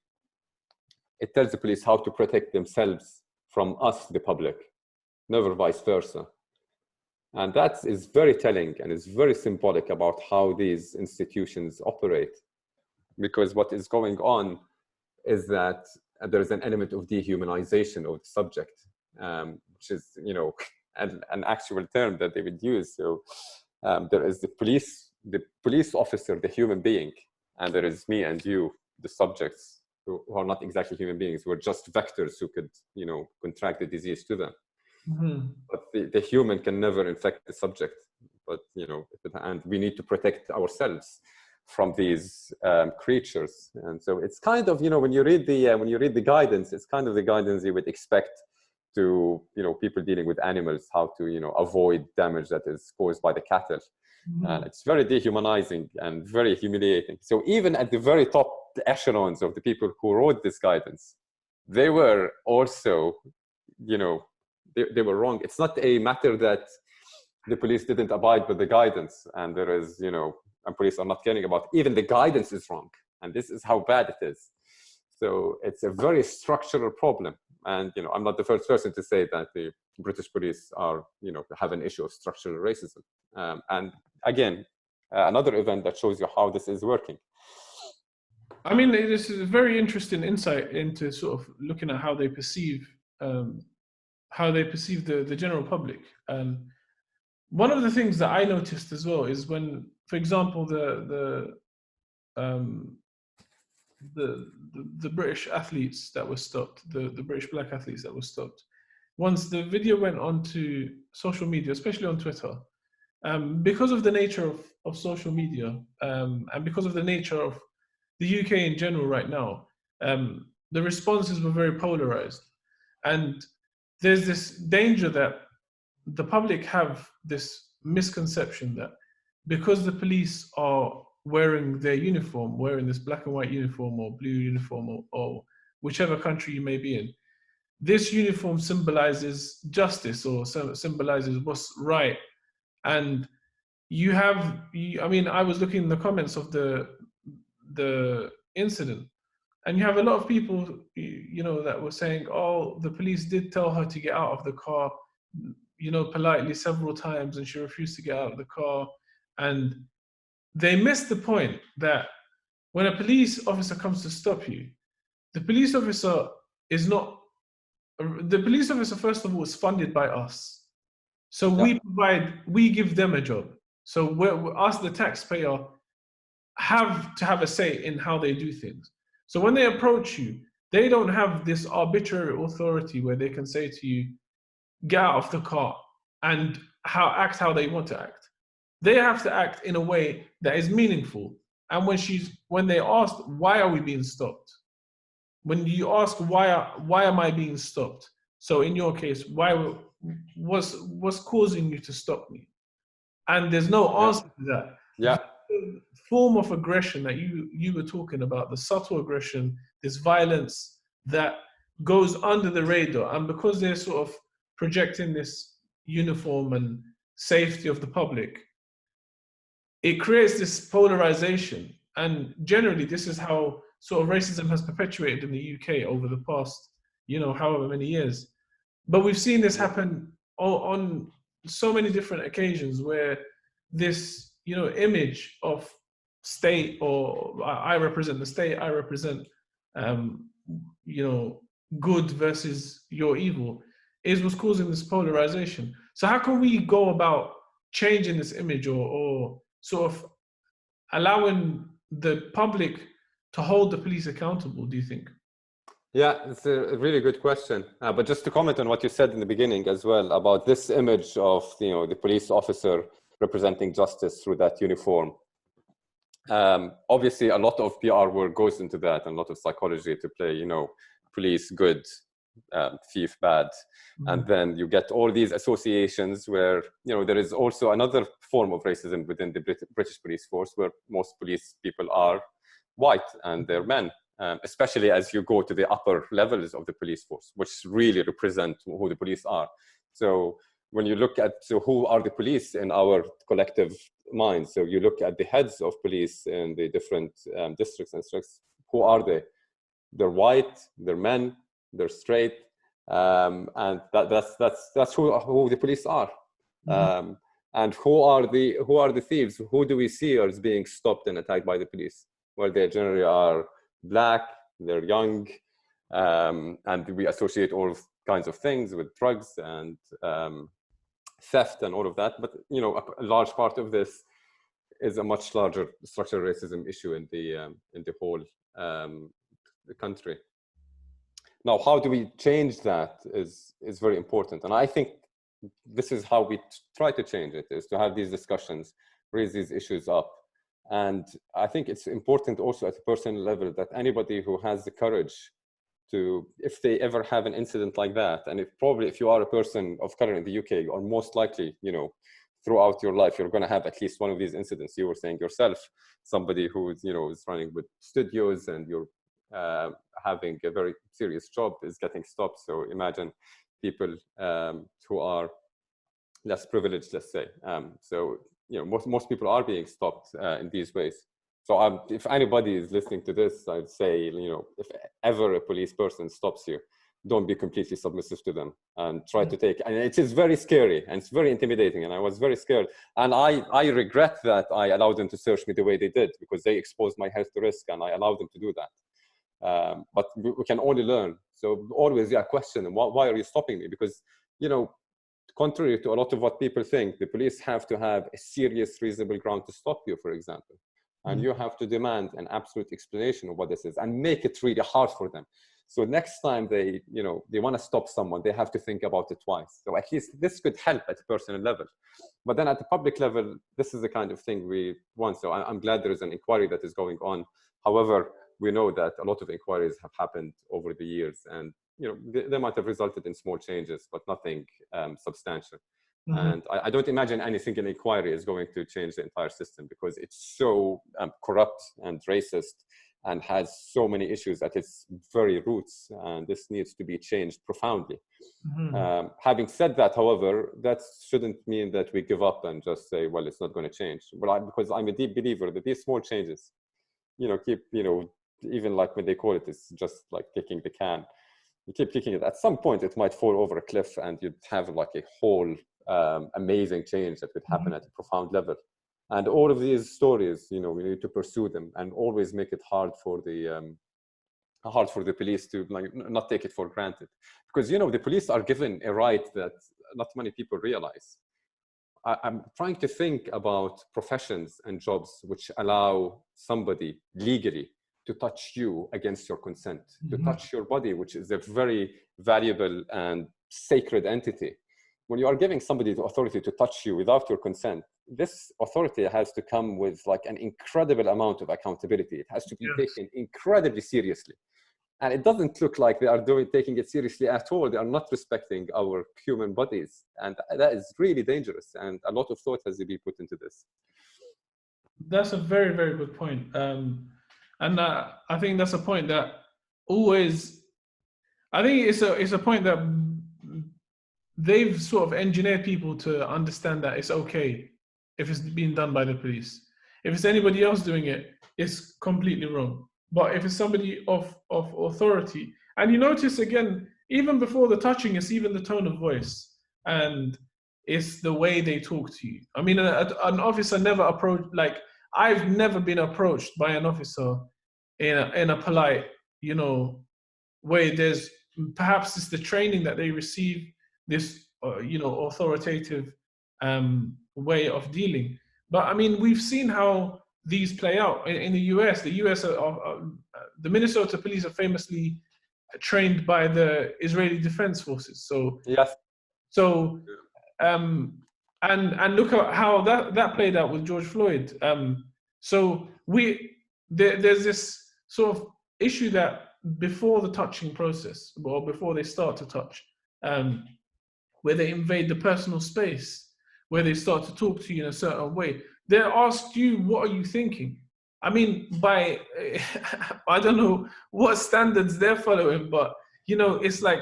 it tells the police how to protect themselves from us, the public. never vice versa. And that is very telling and is very symbolic about how these institutions operate. Because what is going on is that there is an element of dehumanization of the subject, which is, you know, an actual term that they would use. So there is the police officer, the human being, and there is me and you, the subjects, who are not exactly human beings. We're just vectors who could, you know, contract the disease to them. Mm-hmm. But the human can never infect the subject. But, you know, and we need to protect ourselves from these creatures. And so it's kind of, you know, when you read the guidance, it's kind of the guidance you would expect to, you know, people dealing with animals, how to, you know, avoid damage that is caused by the cattle. Mm-hmm. And it's very dehumanizing and very humiliating. So even at the very top echelons of the people who wrote this guidance, they were also, you know, they were wrong. It's not a matter that the police didn't abide with the guidance and there is, you know, and police are not caring about. Even the guidance is wrong. And this is how bad it is. So it's a very structural problem. And, you know, I'm not the first person to say that the British police are, you know, have an issue of structural racism. And again, another event that shows you how this is working. I mean, this is a very interesting insight into sort of looking at how they perceive the general public. One of the things that I noticed as well is when, for example, the British athletes that were stopped, the British black athletes that were stopped, once the video went onto social media, especially on Twitter, because of the nature of social media, and because of the nature of the UK in general right now, the responses were very polarized. And there's this danger that the public have this misconception that because the police are wearing their uniform, wearing this black and white uniform or blue uniform or whichever country you may be in, this uniform symbolizes justice or symbolizes what's right. And I mean, I was looking in the comments of the incident, and you have a lot of people, you know, that were saying, oh, the police did tell her to get out of the car, you know, politely several times, and she refused to get out of the car. And they missed the point that when a police officer comes to stop you, the police officer, first of all, is funded by us. So we give them a job. So us, the taxpayer, have to have a say in how they do things. So when they approach you, they don't have this arbitrary authority where they can say to you, get out of the car and act how they want to act. They have to act in a way that is meaningful. And when they ask, why are we being stopped? When you ask, why am I being stopped? So in your case, what's causing you to stop me? And there's no answer to that. Yeah. The form of aggression that you were talking about, the subtle aggression, this violence that goes under the radar, and because they're sort of projecting this uniform and safety of the public, it creates this polarization. And generally, this is how sort of racism has perpetuated in the UK over the past, you know, however many years. But we've seen this happen on so many different occasions where this, you know, image of state, or I represent the state, I represent, you know, good versus your evil, is what's causing this polarization. So how can we go about changing this image or sort of allowing the public to hold the police accountable, do you think? Yeah, it's a really good question. But just to comment on what you said in the beginning as well about this image of, you know, the police officer representing justice through that uniform. Obviously, a lot of PR work goes into that, and a lot of psychology to play, you know, police good, thief bad. Mm-hmm. And then you get all these associations where, you know, there is also another form of racism within the British police force, where most police people are white and they're men. Especially as you go to the upper levels of the police force, which really represent who the police are. So when you look at who are the police in our collective minds, so you look at the heads of police in the different districts and districts, who are they? They're white, they're men, they're straight, And that's who the police are. And who are the thieves? Who do we see as being stopped and attacked by the police? Well, they generally are black, they're young, and we associate all kinds of things with drugs and theft and all of that. But you know, a large part of this is a much larger structural racism issue in the whole the country. Now, how do we change that is very important, and I think this is how we try to change it: is to have these discussions, raise these issues up. And I think it's important also at a personal level that anybody who has the courage to, if they ever have an incident like that, and if you are a person of color in the UK, you are most likely, you know, throughout your life, you're going to have at least one of these incidents. You were saying yourself, somebody who is, you know, is running with studios and you're having a very serious job is getting stopped. So imagine people who are less privileged, let's say. So, you know, most people are being stopped in these ways. So if anybody is listening to this, I'd say, you know, if ever a police person stops you, don't be completely submissive to them, and try to take, and it is very scary and it's very intimidating. And I was very scared. And I regret that I allowed them to search me the way they did, because they exposed my health to risk and I allowed them to do that. But we can only learn. So always, question them, why are you stopping me? Because, you know, contrary to a lot of what people think, the police have to have a serious, reasonable ground to stop you, for example. And you have to demand an absolute explanation of what this is and make it really hard for them. So next time they want to stop someone, they have to think about it twice. So at least this could help at a personal level. But then at the public level, this is the kind of thing we want. So I'm glad there is an inquiry that is going on. However, we know that a lot of inquiries have happened over the years, and you know, they might have resulted in small changes, but nothing substantial. And I don't imagine any single inquiry is going to change the entire system, because it's so corrupt and racist and has so many issues at its very roots. And this needs to be changed profoundly. Having said that, however, that shouldn't mean that we give up and just say, well, it's not going to change. But because I'm a deep believer that these small changes, you know, keep, you know, even like when they call it, it's just like kicking the can. You keep kicking it. At some point, it might fall over a cliff and you'd have like a whole amazing change that would happen at a profound level. And all of these stories, you know, we need to pursue them and always make it hard for the police to like not take it for granted. Because, you know, the police are given a right that not many people realize. I'm trying to think about professions and jobs which allow somebody legally to touch you against your consent, to touch your body, which is a very valuable and sacred entity. When you are giving somebody the authority to touch you without your consent, this authority has to come with like an incredible amount of accountability. It has to be taken incredibly seriously. And it doesn't look like they are taking it seriously at all. They are not respecting our human bodies. And that is really dangerous. And a lot of thought has to be put into this. That's a very, very good point. And I think that's a point that always, I think it's a point that they've sort of engineered people to understand that it's okay if it's being done by the police. If it's anybody else doing it, it's completely wrong. But if it's somebody of authority, and you notice again, even before the touching, it's even the tone of voice and it's the way they talk to you. I mean, an officer never approached, like I've never been approached by an officer in a polite, you know, way. There's perhaps it's the training that they receive, this you know, authoritative way of dealing. But I mean, we've seen how these play out in the US. The US, the Minnesota police are famously trained by the Israeli Defense Forces. So yes. So and look at how that played out with George Floyd. So there's this sort of issue that before the touching process, or before they start to touch, where they invade the personal space, where they start to talk to you in a certain way, they ask you, what are you thinking? I mean, by, I don't know what standards they're following, but, you know, it's like,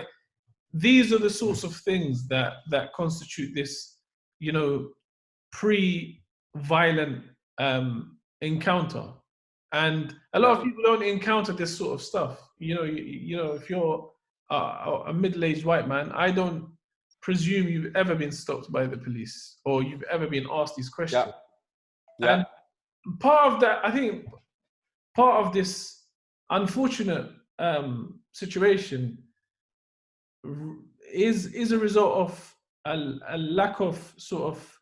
these are the sorts of things that constitute this, you know, pre-violent encounter. And a lot of people don't encounter this sort of stuff. You know, if you're a middle-aged white man, I don't presume you've ever been stopped by the police or you've ever been asked these questions. Yeah. And part of that, I think, part of this unfortunate situation is a result of a lack of sort of,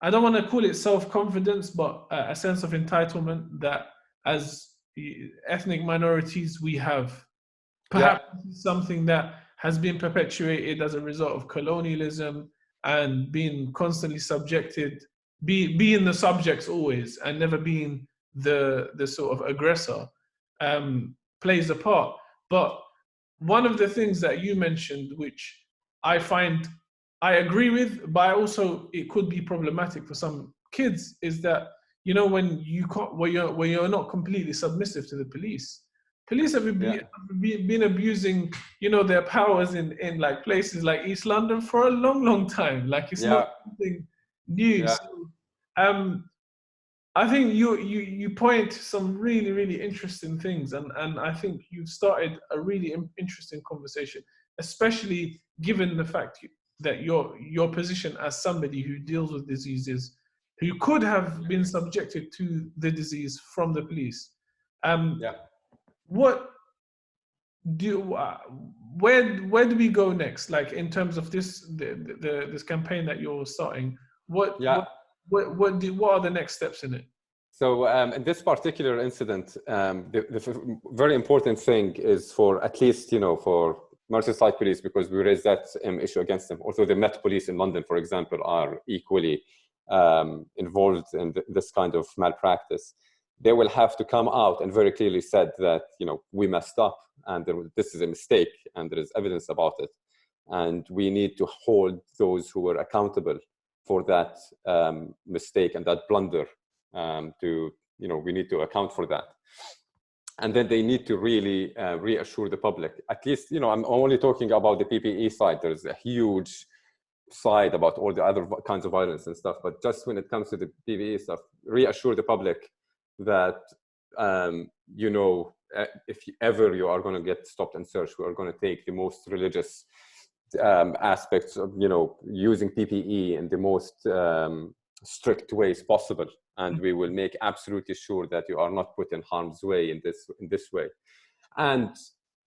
I don't want to call it self-confidence, but a sense of entitlement that as ethnic minorities we have. Perhaps this is something that has been perpetuated as a result of colonialism and being constantly subjected, being the subjects always and never being the sort of aggressor, plays a part. But one of the things that you mentioned, which I find I agree with, but also it could be problematic for some kids, is that, you know, when you can't, where you're not completely submissive to the police. Police have been abusing, you know, their powers in like places like East London for a long time. Like it's not something new. So, I think you point to some really interesting things, and I think you've started a really interesting conversation, especially given the fact that your position as somebody who deals with diseases, who could have been subjected to the disease from the police. What do where do we go next? Like in terms of this this campaign that you're starting, what are the next steps in it? So in this particular incident, the very important thing is for at least, you know, for Merseyside police, because we raised that issue against them. Also, the Met Police in London, for example, are equally involved in this kind of malpractice. They will have to come out and very clearly said that, you know, we messed up and this is a mistake and there is evidence about it. And we need to hold those who were accountable for that mistake and that blunder. To, you know, we need to account for that. And then they need to really reassure the public. At least, you know, I'm only talking about the PPE side. There's a huge side about all the other kinds of violence and stuff. But just when it comes to the PPE stuff, reassure the public that, you know, if ever you are going to get stopped and searched, we are going to take the most religious aspects of, you know, using PPE in the most strict ways possible. And we will make absolutely sure that you are not put in harm's way in this way. And,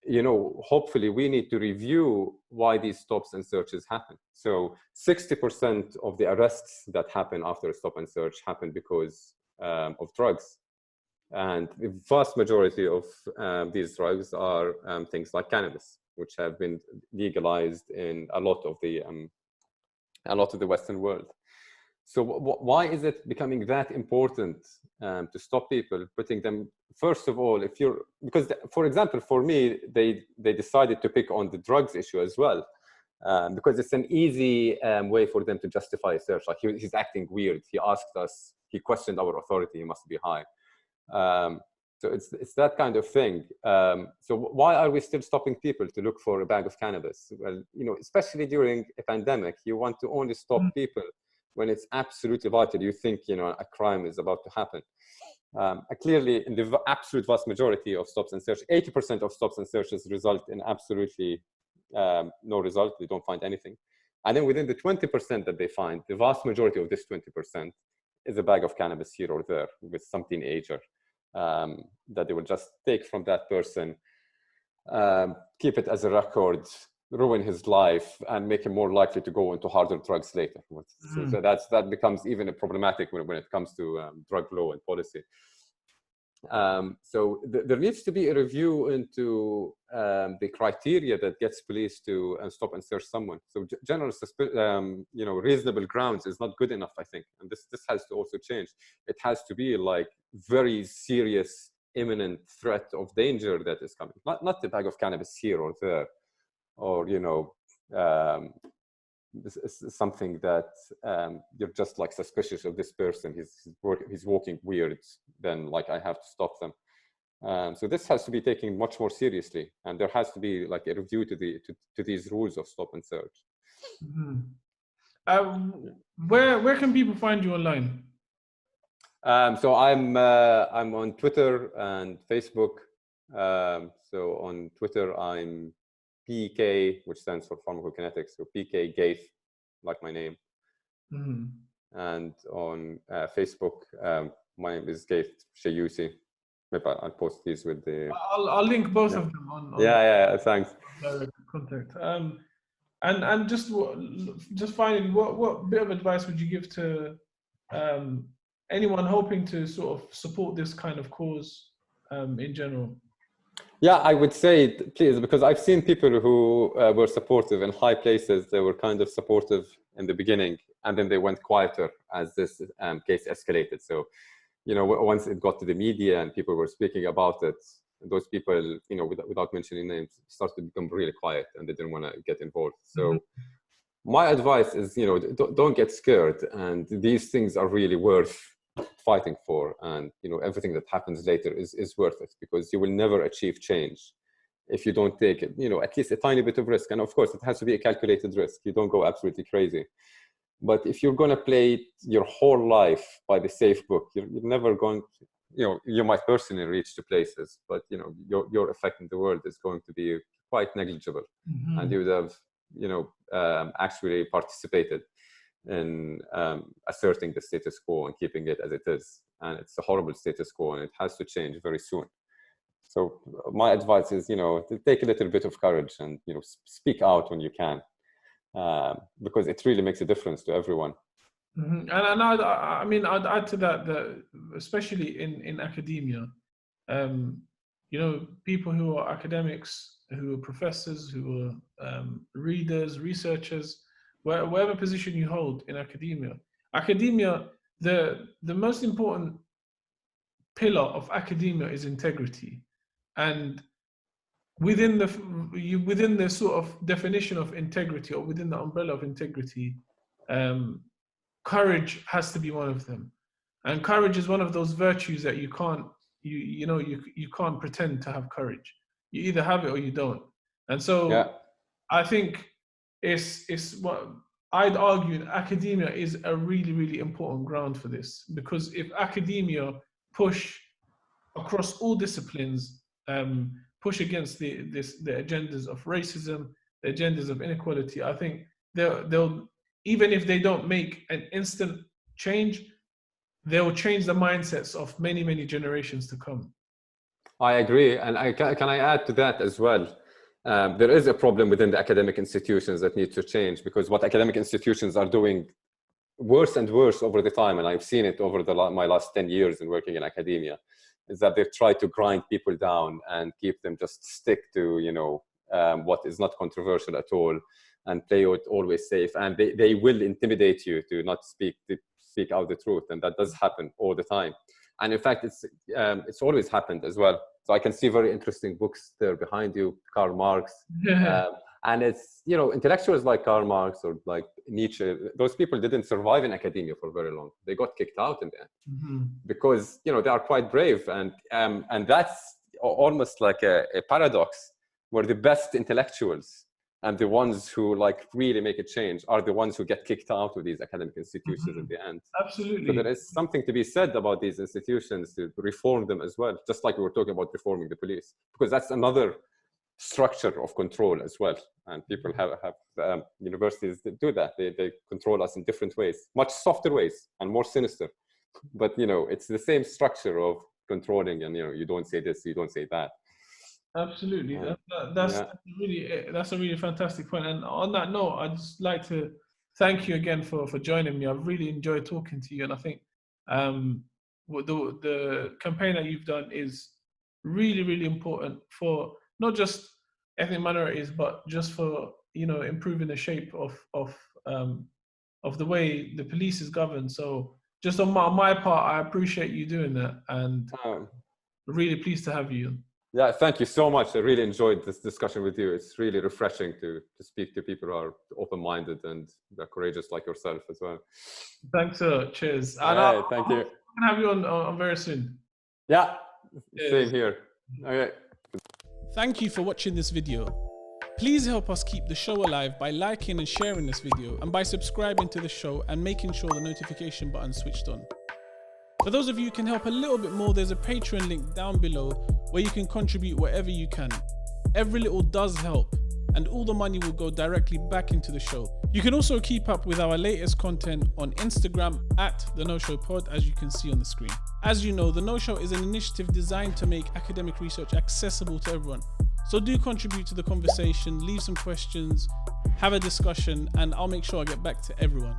you know, hopefully we need to review why these stops and searches happen. So 60% of the arrests that happen after a stop and search happen because of drugs. And the vast majority of these drugs are things like cannabis, which have been legalized in a lot of the Western world. So why is it becoming that important to stop people, putting them, first of all, because for example, for me, they decided to pick on the drugs issue as well, because it's an easy way for them to justify a search. Like he's acting weird. He asked us, he questioned our authority, he must be high. So it's that kind of thing. So why are we still stopping people to look for a bag of cannabis? Well, you know, especially during a pandemic, you want to only stop people when it's absolutely vital. You think, you know, a crime is about to happen. Clearly, in the absolute vast majority of stops and searches, 80% of stops and searches result in absolutely no result. They don't find anything. And then within the 20% that they find, the vast majority of this 20% is a bag of cannabis here or there with some teenager that they will just take from that person, keep it as a record, ruin his life, and make him more likely to go into harder drugs later. So that becomes even problematic when it comes to drug law and policy. So there needs to be a review into the criteria that gets police to stop and search someone. So general you know, reasonable grounds is not good enough, I think, and this has to also change. It has to be like very serious, imminent threat of danger that is coming, not the bag of cannabis here or there, or, you know, this is something that you're just like suspicious of this person. He's walking weird. Then like I have to stop them. So this has to be taken much more seriously, and there has to be like a review to these rules of stop and search. Where can people find you online? So I'm on Twitter and Facebook. So on Twitter, I'm PK, which stands for pharmacokinetics. So PK Ghaith, like my name. And on Facebook, my name is Ghaith Aljayyousi. Maybe I'll post these with the. I'll link both of them on yeah, thanks. Direct contact. And just finally, what bit of advice would you give to anyone hoping to sort of support this kind of cause in general? Yeah, I would say, please, because I've seen people who were supportive in high places. They were kind of supportive in the beginning, and then they went quieter as this case escalated. So, once it got to the media and people were speaking about it, those people, without mentioning names, started to become really quiet, and they didn't want to get involved. So my advice is, don't get scared. And these things are really worth fighting for. And, everything that happens later is worth it, because you will never achieve change if you don't take it, at least a tiny bit of risk. And of course, it has to be a calculated risk. You don't go absolutely crazy. But if you're going to play your whole life by the safe book, you're never going to, you might personally reach to places, but, your effect in the world is going to be quite negligible. And you would have, actually participated in asserting the status quo and keeping it as it is. And it's a horrible status quo, and it has to change very soon. So my advice is, to take a little bit of courage and, speak out when you can, because it really makes a difference to everyone. And I'd add to that especially in academia, people who are academics, who are professors, who are readers, researchers, whatever position you hold in academia, the most important pillar of academia is integrity. And within the sort of definition of integrity, or within the umbrella of integrity, courage has to be one of them. And courage is one of those virtues that you can't pretend to have courage. You either have it or you don't. And so I think it's what I'd argue, academia is a really, really important ground for this, because if academia push across all disciplines, push against the agendas of racism, the agendas of inequality, I think they'll even if they don't make an instant change, they'll change the mindsets of many, many generations to come. I agree. And can I add to that as well? There is a problem within the academic institutions that need to change, because what academic institutions are doing worse and worse over the time, and I've seen it over my last 10 years in working in academia, is that they try to grind people down and keep them just stick to, what is not controversial at all, and play it always safe. And they will intimidate you to not speak out the truth. And that does happen all the time. And in fact, it's always happened as well. So I can see very interesting books there behind you, Karl Marx. And it's, intellectuals like Karl Marx or like Nietzsche, those people didn't survive in academia for very long. They got kicked out in the end because, they are quite brave. And that's almost like a paradox, where the best intellectuals and the ones who really make a change are the ones who get kicked out of these academic institutions in the end. Absolutely. So there is something to be said about these institutions, to reform them as well, just like we were talking about reforming the police, because that's another structure of control as well. And people have universities that do that. They control us in different ways, much softer ways and more sinister. But, it's the same structure of controlling, and, you don't say this, you don't say that. Absolutely. That's a really fantastic point. And on that note, I'd just like to thank you again for joining me. I've really enjoyed talking to you. And I think the campaign that you've done is really, really important for not just ethnic minorities, but just for, improving the shape of the way the police is governed. So just on my part, I appreciate you doing that, and really pleased to have you. Yeah, thank you so much. I really enjoyed this discussion with you. It's really refreshing to speak to people who are open-minded and courageous like yourself as well. Thanks, cheers. And thank you. I'm gonna have you on very soon. Yeah, same here. Okay. Thank you for watching this video. Please help us keep the show alive by liking and sharing this video, and by subscribing to the show and making sure the notification button is switched on. For those of you who can help a little bit more, there's a Patreon link down below where you can contribute whatever you can. Every little does help, and all the money will go directly back into the show. You can also keep up with our latest content on Instagram at The No Show Pod, as you can see on the screen. As you know, The No Show is an initiative designed to make academic research accessible to everyone. So do contribute to the conversation, leave some questions, have a discussion, and I'll make sure I get back to everyone.